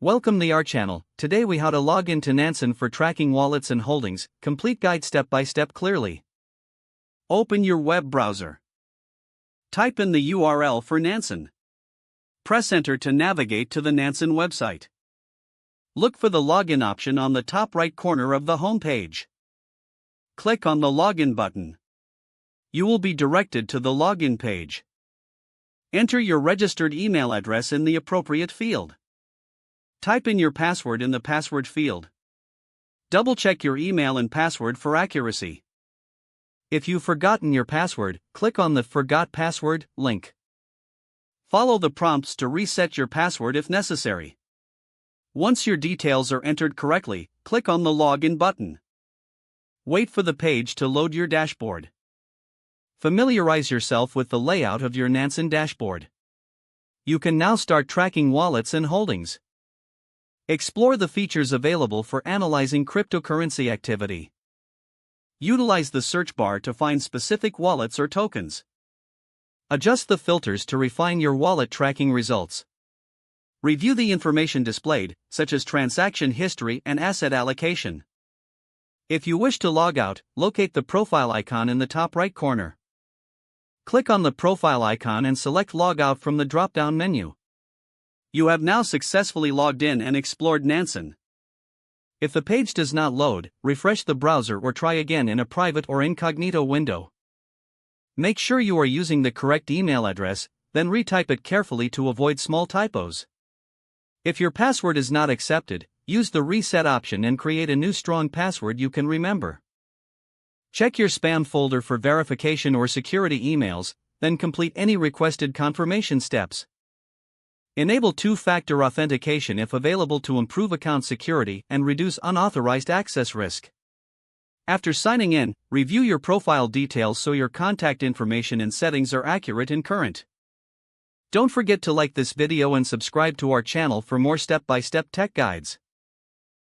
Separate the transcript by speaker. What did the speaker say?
Speaker 1: Welcome to our channel. Today we how to log into Nansen for tracking wallets and holdings, complete guide step by step clearly. Open your web browser. Type in the URL for Nansen. Press enter to navigate to the Nansen website. Look for the login option on the top right corner of the home page. Click on the login button. You will be directed to the login page. Enter your registered email address in the appropriate field. Type in your password in the password field. Double-check your email and password for accuracy. If you've forgotten your password, click on the Forgot Password link. Follow the prompts to reset your password if necessary. Once your details are entered correctly, click on the Login button. Wait for the page to load your dashboard. Familiarize yourself with the layout of your Nansen dashboard. You can now start tracking wallets and holdings. Explore the features available for analyzing cryptocurrency activity. Utilize the search bar to find specific wallets or tokens. Adjust the filters to refine your wallet tracking results. Review the information displayed, such as transaction history and asset allocation. If you wish to log out, locate the profile icon in the top right corner. Click on the profile icon and select Log Out from the drop-down menu. You have now successfully logged in and explored Nansen. If the page does not load, refresh the browser or try again in a private or incognito window. Make sure you are using the correct email address, then retype it carefully to avoid small typos. If your password is not accepted, use the reset option and create a new strong password you can remember. Check your spam folder for verification or security emails, then complete any requested confirmation steps. Enable two-factor authentication if available to improve account security and reduce unauthorized access risk. After signing in, review your profile details so your contact information and settings are accurate and current. Don't forget to like this video and subscribe to our channel for more step-by-step tech guides.